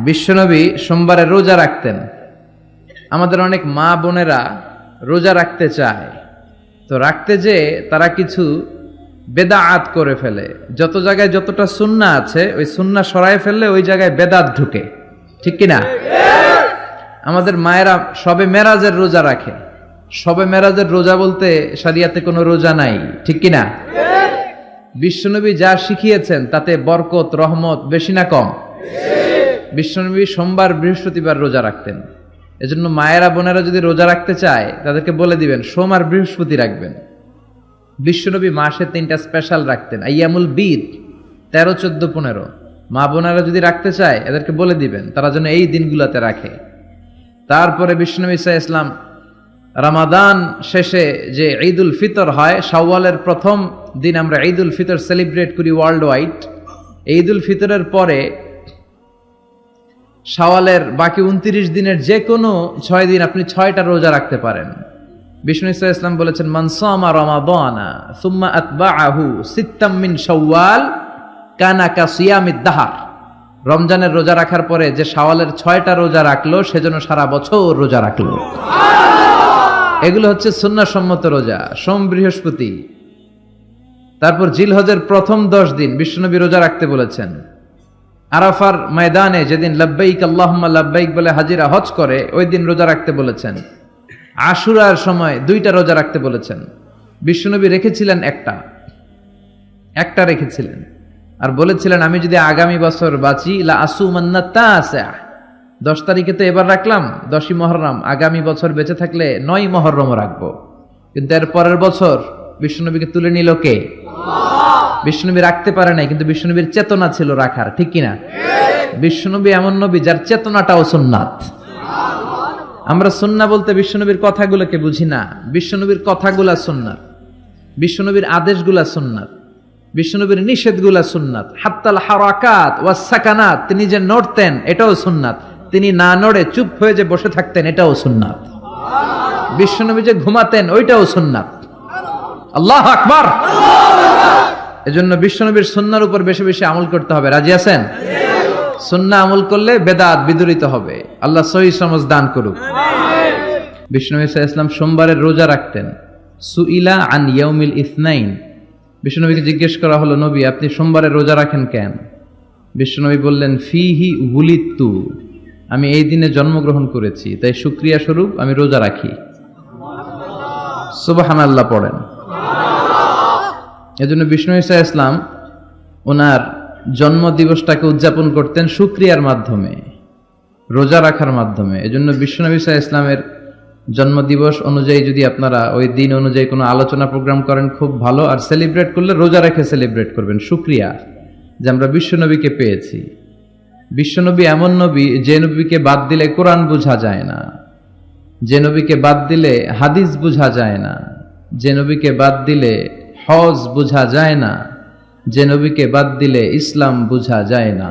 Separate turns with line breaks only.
বিশ্বনবী সোমবারে রোজা রাখতেন। আমাদের অনেক মা বোনেরা রোজা রাখতে চায়, তো রাখতে যে তারা কিছু বেদাআত করে ফেলে। যত জায়গায় যতটা সুন্নাহ আছে ওই সুন্নাহ সরায় ফেললে ওই জায়গায় বেদাত ঢুকে, ঠিক কিনা? আমাদের মায়েরা শবে মেরাজের রোজা রাখে। শবে মেরাজের রোজা বলতে শরিয়াতে কোনো রোজা নাই, ঠিক কিনা? বিশ্বনবী যা শিখিয়েছেন তাতে বরকত রহমত বেশি না কম? বিশ্বনবী সোমবার বৃহস্পতিবার রোজা রাখতেন। এজন্য মায়েরা বোনেরা যদি রোজা রাখতে চায় তাদেরকে বলে দিবেন সোম আর বৃহস্পতি রাখবেন। বিশ্বনবী মাসে 3টা স্পেশাল রাখতেন, আইয়ামুল বিদ 13, 14, 15। মা বোনেরা যদি রাখতে চায় এদেরকে বলে দিবেন তারা যেন এই দিনগুলোতে রাখে। তারপরে বিশ্বনবী সাল্লাল্লাহু আলাইহি ওয়াসাল্লাম রমাদান শেষে যে ঈদুল ফিতর হয়, শাওয়ালের প্রথম দিন আমরা ঈদুল ফিতর সেলিব্রেট করি ওয়ার্ল্ড ওয়াইড। ঈদুল ফিতরের পরে শাওয়ালের বাকি 29 দিনের যে কোনো 6 দিন আপনি 6টা রোজা রাখতে পারেন। বিষ্ণু সাল্লাল্লাহু আলাইহি ওয়াসাল্লাম বলেছেন, মান সামা রমাদানা সুম্মা আতবাআহু সিত্তাম মিন শাওয়াল কানা কাসিয়ামিদ দাহর। রমজানের রোজা রাখার পরে যে শাওয়ালের 6টা রোজা রাখলো সেজন্য সারা বছর রোজা রাখলো। এগুলো হচ্ছে সুন্নাহসম্মত রোজা, সোম বৃহস্পতি। তারপর জিলহজের প্রথম 10 দিন বিশ্বনবী রোজা রাখতে বলেছেন। আরাফার ময়দানে যেদিন লাব্বাইক আল্লাহুম্মা লাব্বাইক বলে হাজিরা হজ করে ওই দিন রোজা রাখতে বলেছেন। আশুরার সময় 2টা রোজা রাখতে বলেছেন। বিশ্বনবী রেখেছিলেন একটা রেখেছিলেন আর বলেছিলেন, আমি যদি আগামী বছর বাঁচি লা আসুমান্না তাসা। 10 তারিখে তো এবার রাখলাম 10ই মুহররম, আগামী বছর বেঁচে থাকলে 9ই মুহররমও রাখবো। কিন্তু এর পরের বছর বিশ্বনবীকে তুলে নিল কে? বিশ্বনবী রাখতে পারে নাই, কিন্তু বিশ্বনবীর চেতনা ছিল রাখার, ঠিক কিনা? বিশ্বনবী এমন নবী যার চেতনাটাও সুন্নাত। আমরা সুন্নাহ বলতে বিশ্বনবীর কথাগুলোকে বুঝি না। বিশ্বনবীর কথাগুলা সুন্নাত, বিশ্বনবীর আদেশগুলা সুন্নাত, বিশ্বনবীর নিষেধগুলা সুন্নাত। হাত্তাল হারাকাত ওয়াস সাকানাত, তিনি যে নড়তেন এটাও সুন্নাত। তিনি না নড়ে চুপ হয়ে যে বসে থাকতেন এটাও সুন্নাত। বিশ্বনবী যে ঘুমাতেন ওইটাও সুন্নাত। আল্লাহু আকবার। এজন্য বিশ্বনবীর সুন্নাহর উপর বেশি বেশি আমল করতে হবে। রাজি আছেন? সুন্নাহ আমল করলে বেদাত বিদূরিত হবে। আল্লাহ সহিহ সমঝ দান করুক। বিশ্বনবী সাল্লাল্লাহু আলাইহি ওয়াসাল্লাম সোমবারের রোজা রাখতেন। সুইলা আন ইয়াউমিল ইসনাইন, বিশ্বনবীকে জিজ্ঞেস করা হলো, নবী আপনি সোমবারের রোজা রাখেন কেন? বিশ্বনবী বললেন, ফিহি উলিদতু, আমি এই দিনে জন্মগ্রহণ করেছি তাই শুকরিয়া স্বরূপ আমি রোজা রাখি। সুবহানাল্লাহ পড়েন। এজন্য বিষ্ণু ঈসা ইসলাম ওনার জন্ম দিবসটাকে উদযাপন করতেন শুকরিয়ার মাধ্যমে, রোজা রাখার মাধ্যমে। এজন্য বিশ্বনবী ঈসা ইসলামের জন্ম দিবস অনুযায়ী যদি আপনারা ওই দিন অনুযায়ী কোনো আলোচনা প্রোগ্রাম করেন খুব ভালো। আর সেলিব্রেট করলে রোজা রেখে সেলিব্রেট করবেন, শুকরিয়া যে আমরা বিশ্বনবীকে পেয়েছি। বিশ্বনবী এমন নবী যে নবীকে বাদ দিলে কোরআন বোঝা যায় না, যে নবীকে বাদ দিলে হাদিস বোঝা যায় না, যে নবীকে বাদ দিলে হজ বোঝা যায় না, যে নবীকে বাদ দিলে ইসলাম বোঝা যায় না।